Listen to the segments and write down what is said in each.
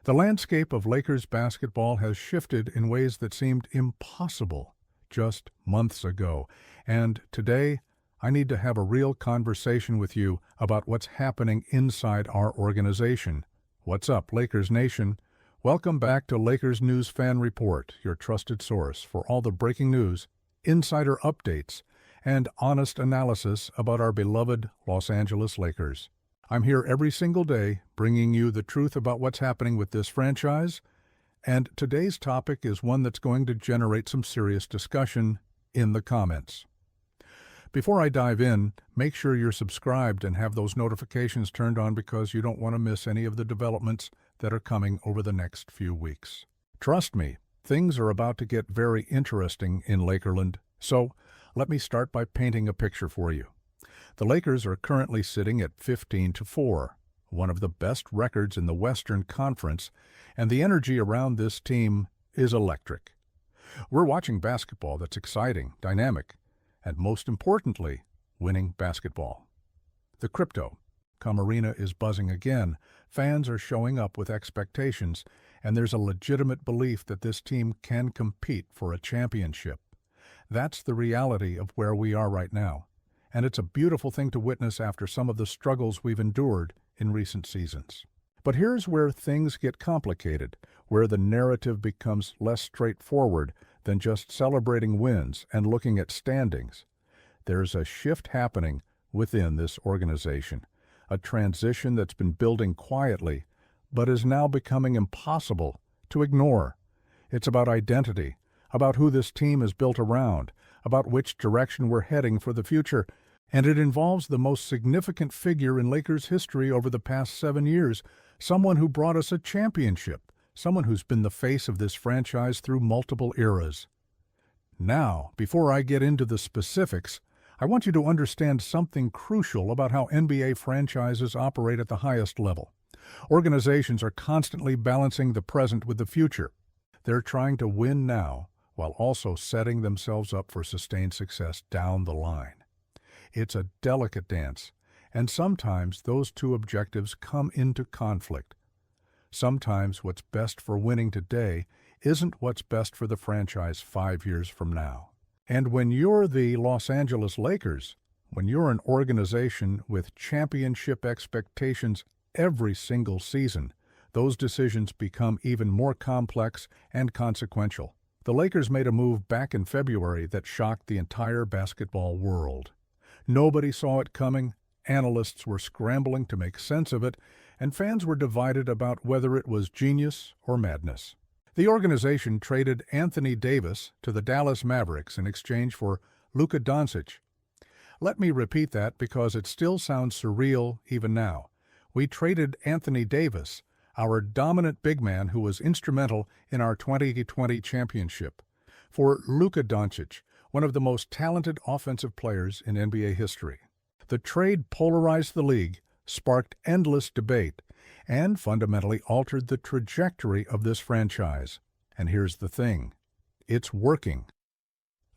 The landscape of Lakers basketball has shifted in ways that seemed impossible just months ago, and today I need to have a real conversation with you about what's happening inside our organization. What's up, Lakers Nation? Welcome back to Lakers News Fan Report, your trusted source for all the breaking news, insider updates, and honest analysis about our beloved Los Angeles Lakers. I'm here every single day bringing you the truth about what's happening with this franchise, and today's topic is one that's going to generate some serious discussion in the comments. Before I dive in, make sure you're subscribed and have those notifications turned on because you don't want to miss any of the developments that are coming over the next few weeks. Trust me, things are about to get very interesting in Lakerland, so let me start by painting a picture for you. The Lakers are currently sitting at 15-4, one of the best records in the Western Conference, and the energy around this team is electric. We're watching basketball that's exciting, dynamic, and most importantly, winning basketball. The crypto.com arena is buzzing again. Fans are showing up with expectations, and there's a legitimate belief that this team can compete for a championship. That's the reality of where we are right now, and it's a beautiful thing to witness after some of the struggles we've endured in recent seasons. But here's where things get complicated, where the narrative becomes less straightforward than just celebrating wins and looking at standings. There's a shift happening within this organization, a transition that's been building quietly, but is now becoming impossible to ignore. It's about identity, about who this team is built around, about which direction we're heading for the future, and it involves the most significant figure in Lakers history over the past 7 years, someone who brought us a championship, someone who's been the face of this franchise through multiple eras. Now, before I get into the specifics, I want you to understand something crucial about how NBA franchises operate at the highest level. Organizations are constantly balancing the present with the future. They're trying to win now while also setting themselves up for sustained success down the line. It's a delicate dance, and sometimes those two objectives come into conflict. Sometimes what's best for winning today isn't what's best for the franchise 5 years from now. And when you're the Los Angeles Lakers, when you're an organization with championship expectations every single season, those decisions become even more complex and consequential. The Lakers made a move back in February that shocked the entire basketball world. Nobody saw it coming, analysts were scrambling to make sense of it, and fans were divided about whether it was genius or madness. The organization traded Anthony Davis to the Dallas Mavericks in exchange for Luka Doncic. Let me repeat that because it still sounds surreal even now. We traded Anthony Davis, our dominant big man who was instrumental in our 2020 championship, for Luka Doncic, one of the most talented offensive players in NBA history. The trade polarized the league, sparked endless debate, and fundamentally altered the trajectory of this franchise. And here's the thing, it's working.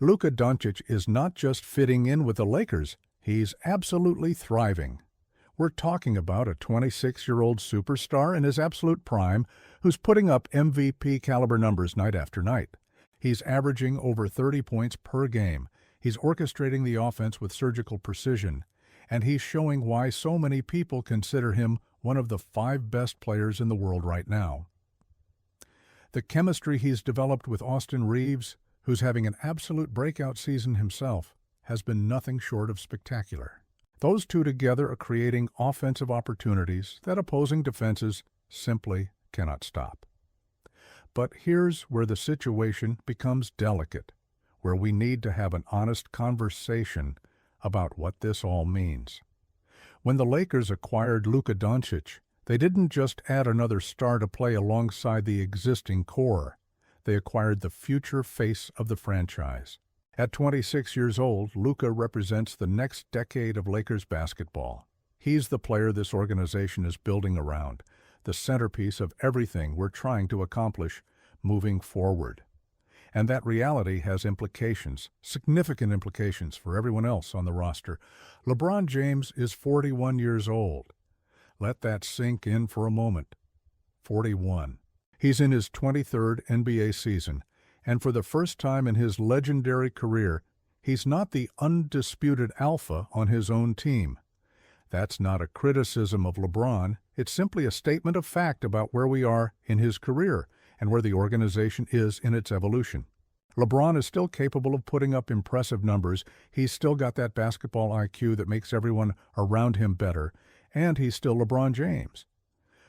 Luka Doncic is not just fitting in with the Lakers, he's absolutely thriving. We're talking about a 26-year-old superstar in his absolute prime who's putting up MVP-caliber numbers night after night. He's averaging over 30 points per game. He's orchestrating the offense with surgical precision, and he's showing why so many people consider him one of the 5 best players in the world right now. The chemistry he's developed with Austin Reeves, who's having an absolute breakout season himself, has been nothing short of spectacular. Those two together are creating offensive opportunities that opposing defenses simply cannot stop. But here's where the situation becomes delicate, where we need to have an honest conversation about what this all means. When the Lakers acquired Luka Doncic, they didn't just add another star to play alongside the existing core. They acquired the future face of the franchise. At 26 years old, Luka represents the next decade of Lakers basketball. He's the player this organization is building around, the centerpiece of everything we're trying to accomplish moving forward. And that reality has implications, significant implications for everyone else on the roster. LeBron James is 41 years old. Let that sink in for a moment. 41. He's in his 23rd NBA season, and for the first time in his legendary career, he's not the undisputed alpha on his own team. That's not a criticism of LeBron, it's simply a statement of fact about where we are in his career and where the organization is in its evolution. LeBron is still capable of putting up impressive numbers, he's still got that basketball IQ that makes everyone around him better, and he's still LeBron James.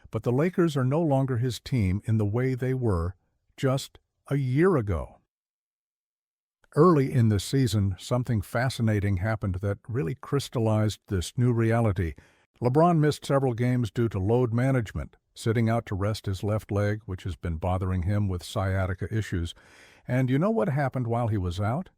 But the Lakers are no longer his team in the way they were just a year ago. Early in the season, something fascinating happened that really crystallized this new reality. LeBron missed several games due to load management, sitting out to rest his left leg, which has been bothering him with sciatica issues. And you know what happened while he was out?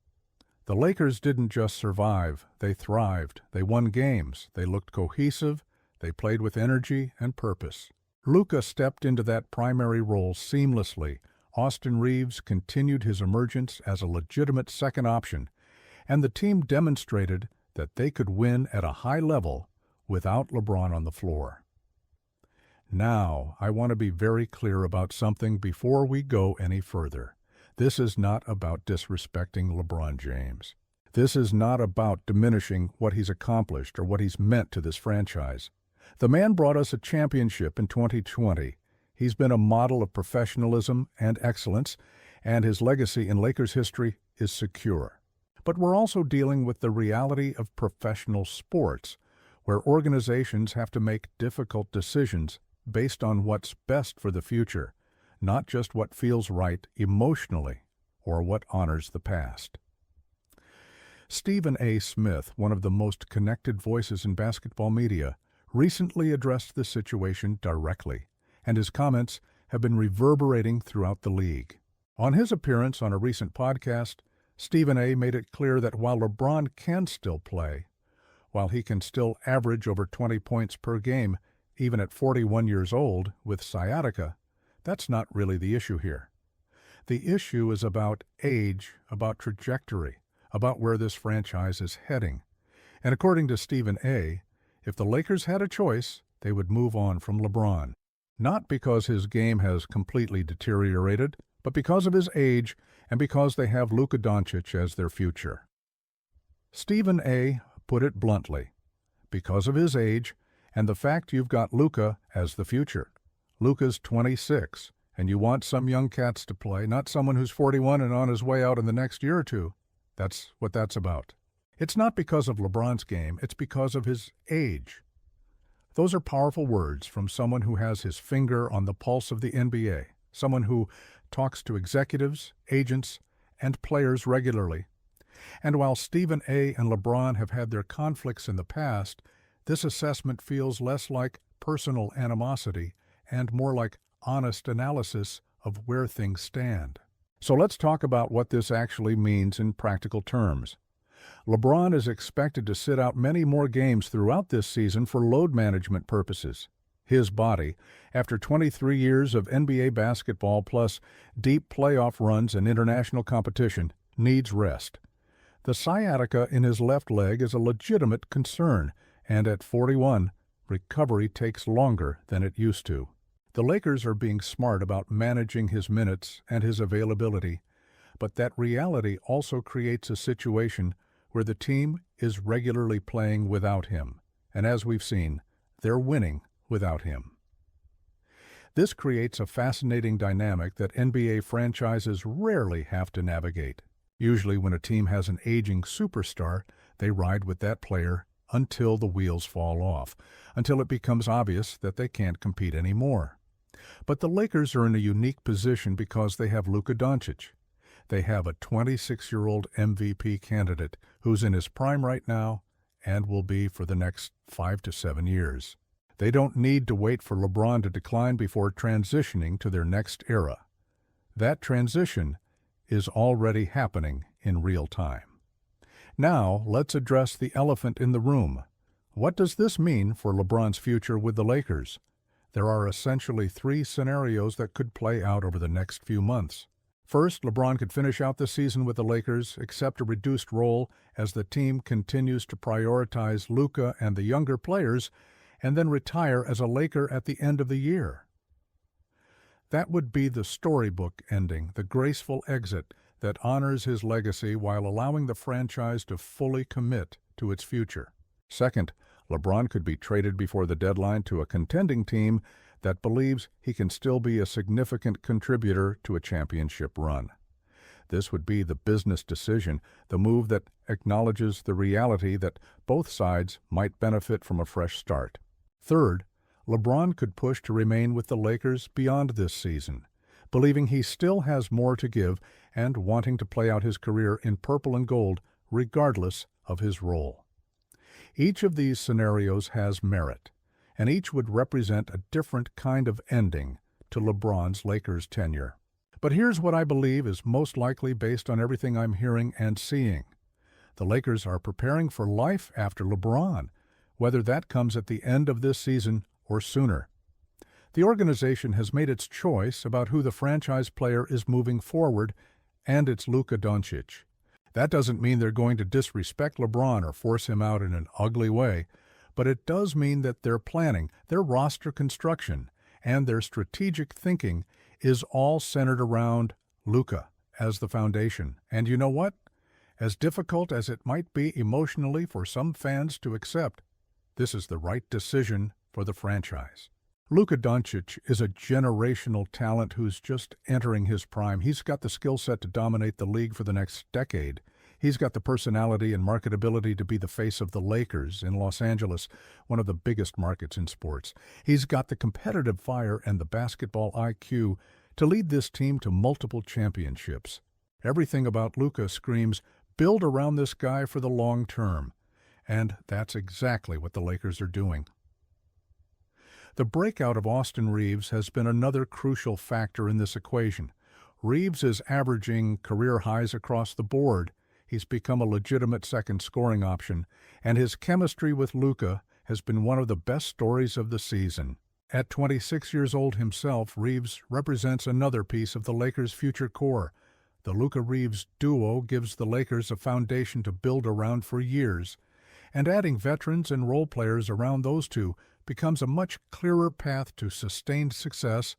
The Lakers didn't just survive, they thrived. They won games, they looked cohesive, they played with energy and purpose. Luka stepped into that primary role seamlessly. Austin Reeves continued his emergence as a legitimate second option, and the team demonstrated that they could win at a high level without LeBron on the floor. Now, I want to be very clear about something before we go any further. This is not about disrespecting LeBron James. This is not about diminishing what he's accomplished or what he's meant to this franchise. The man brought us a championship in 2020. He's been a model of professionalism and excellence, and his legacy in Lakers history is secure. But we're also dealing with the reality of professional sports, where organizations have to make difficult decisions based on what's best for the future, not just what feels right emotionally or what honors the past. Stephen A. Smith, one of the most connected voices in basketball media, recently addressed the situation directly, and his comments have been reverberating throughout the league. On his appearance on a recent podcast, Stephen A. made it clear that while LeBron can still play, while he can still average over 20 points per game, even at 41 years old with sciatica, that's not really the issue here. The issue is about age, about trajectory, about where this franchise is heading. And according to Stephen A., if the Lakers had a choice, they would move on from LeBron. Not because his game has completely deteriorated, but because of his age and because they have Luka Doncic as their future. Stephen A. put it bluntly, because of his age and the fact you've got Luka as the future. Luka's 26, and you want some young cats to play, not someone who's 41 and on his way out in the next year or two. That's what that's about. It's not because of LeBron's game, it's because of his age. Those are powerful words from someone who has his finger on the pulse of the NBA, someone who talks to executives, agents, and players regularly. And while Stephen A. and LeBron have had their conflicts in the past, this assessment feels less like personal animosity and more like honest analysis of where things stand. So let's talk about what this actually means in practical terms. LeBron is expected to sit out many more games throughout this season for load management purposes. His body, after 23 years of NBA basketball plus deep playoff runs and international competition, needs rest. The sciatica in his left leg is a legitimate concern, and at 41, recovery takes longer than it used to. The Lakers are being smart about managing his minutes and his availability, but that reality also creates a situation where the team is regularly playing without him, and as we've seen, they're winning without him. This creates a fascinating dynamic that NBA franchises rarely have to navigate. Usually when a team has an aging superstar, they ride with that player until the wheels fall off, until it becomes obvious that they can't compete anymore. But the Lakers are in a unique position because they have Luka Doncic. They have a 26-year-old MVP candidate who's in his prime right now and will be for the next 5 to 7 years. They don't need to wait for LeBron to decline before transitioning to their next era. That transition is already happening in real time. Now, let's address the elephant in the room. What does this mean for LeBron's future with the Lakers? There are essentially 3 scenarios that could play out over the next few months. First, LeBron could finish out the season with the Lakers, accept a reduced role as the team continues to prioritize Luka and the younger players, and then retire as a Laker at the end of the year. That would be the storybook ending, the graceful exit that honors his legacy while allowing the franchise to fully commit to its future. Second, LeBron could be traded before the deadline to a contending team that believes he can still be a significant contributor to a championship run. This would be the business decision, the move that acknowledges the reality that both sides might benefit from a fresh start. Third, LeBron could push to remain with the Lakers beyond this season, believing he still has more to give and wanting to play out his career in purple and gold regardless of his role. Each of these scenarios has merit, and each would represent a different kind of ending to LeBron's Lakers tenure. But here's what I believe is most likely based on everything I'm hearing and seeing. The Lakers are preparing for life after LeBron, whether that comes at the end of this season or sooner. The organization has made its choice about who the franchise player is moving forward, and it's Luka Doncic. That doesn't mean they're going to disrespect LeBron or force him out in an ugly way, but it does mean that their planning, their roster construction, and their strategic thinking is all centered around Luka as the foundation. And you know what? As difficult as it might be emotionally for some fans to accept, this is the right decision for the franchise. Luka Doncic is a generational talent who's just entering his prime. He's got the skill set to dominate the league for the next decade. He's got the personality and marketability to be the face of the Lakers in Los Angeles, one of the biggest markets in sports. He's got the competitive fire and the basketball IQ to lead this team to multiple championships. Everything about Luka screams, build around this guy for the long term. And that's exactly what the Lakers are doing. The breakout of Austin Reaves has been another crucial factor in this equation. Reaves is averaging career highs across the board. He's become a legitimate second scoring option, and his chemistry with Luka has been one of the best stories of the season. At 26 years old himself, Reaves represents another piece of the Lakers' future core. The Luka-Reaves duo gives the Lakers a foundation to build around for years, and adding veterans and role players around those two becomes a much clearer path to sustained success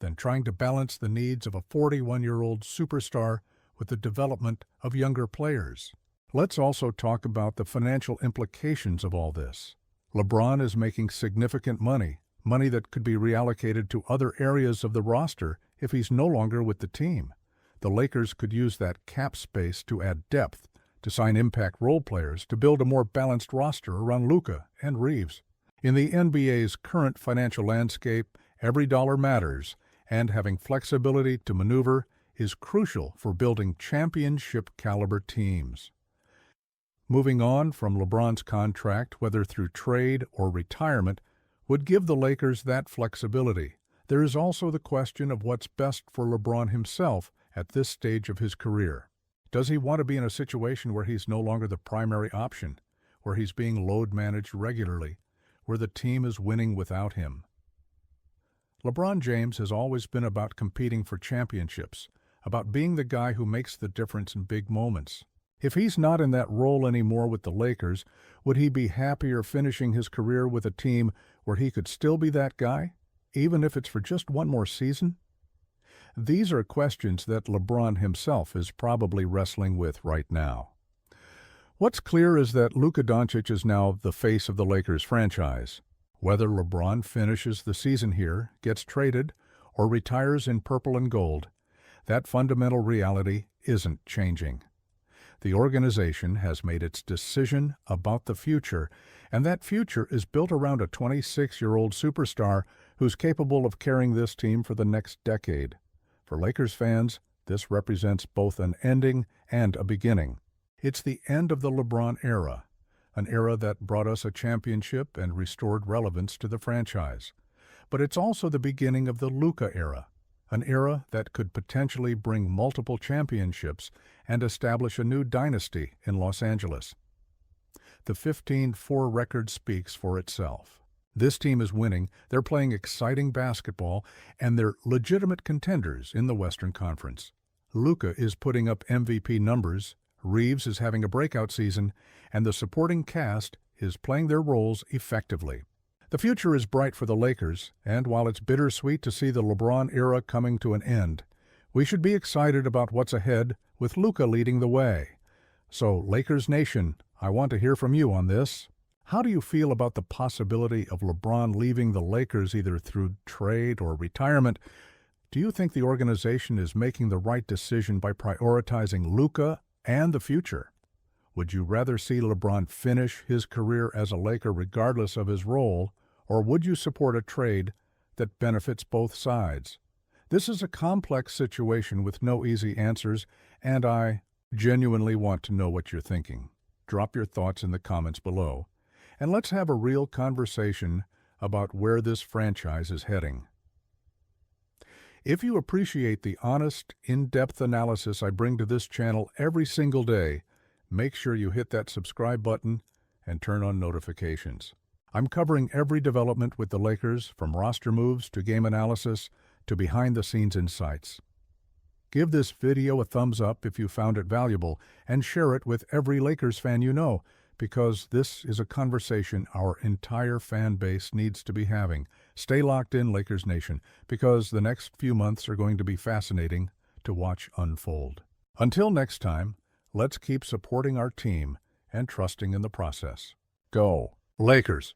than trying to balance the needs of a 41-year-old superstar with the development of younger players. Let's also talk about the financial implications of all this. LeBron is making significant money that could be reallocated to other areas of the roster if he's no longer with the team. The Lakers could use that cap space to add depth, to sign impact role players, to build a more balanced roster around Luka and Reaves. In the NBA's current financial landscape, every dollar matters, and having flexibility to maneuver is crucial for building championship-caliber teams. Moving on from LeBron's contract, whether through trade or retirement, would give the Lakers that flexibility. There is also the question of what's best for LeBron himself at this stage of his career. Does he want to be in a situation where he's no longer the primary option, where he's being load-managed regularly, where the team is winning without him? LeBron James has always been about competing for championships, about being the guy who makes the difference in big moments. If he's not in that role anymore with the Lakers, would he be happier finishing his career with a team where he could still be that guy, even if it's for just one more season? These are questions that LeBron himself is probably wrestling with right now. What's clear is that Luka Doncic is now the face of the Lakers franchise. Whether LeBron finishes the season here, gets traded, or retires in purple and gold, that fundamental reality isn't changing. The organization has made its decision about the future, and that future is built around a 26-year-old superstar who's capable of carrying this team for the next decade. For Lakers fans, this represents both an ending and a beginning. It's the end of the LeBron era, an era that brought us a championship and restored relevance to the franchise. But it's also the beginning of the Luka era, an era that could potentially bring multiple championships and establish a new dynasty in Los Angeles. The 15-4 record speaks for itself. This team is winning, they're playing exciting basketball, and they're legitimate contenders in the Western Conference. Luka is putting up MVP numbers, Reaves is having a breakout season, and the supporting cast is playing their roles effectively. The future is bright for the Lakers, and while it's bittersweet to see the LeBron era coming to an end, we should be excited about what's ahead with Luka leading the way. So, Lakers Nation, I want to hear from you on this. How do you feel about the possibility of LeBron leaving the Lakers either through trade or retirement? Do you think the organization is making the right decision by prioritizing Luka and the future? Would you rather see LeBron finish his career as a Laker regardless of his role, or would you support a trade that benefits both sides? This is a complex situation with no easy answers, and I genuinely want to know what you're thinking. Drop your thoughts in the comments below, and let's have a real conversation about where this franchise is heading. If you appreciate the honest, in-depth analysis I bring to this channel every single day, make sure you hit that subscribe button and turn on notifications. I'm covering every development with the Lakers, from roster moves to game analysis to behind-the-scenes insights. Give this video a thumbs up if you found it valuable, and share it with every Lakers fan you know, because this is a conversation our entire fan base needs to be having. Stay locked in, Lakers Nation, because the next few months are going to be fascinating to watch unfold. Until next time, let's keep supporting our team and trusting in the process. Go, Lakers!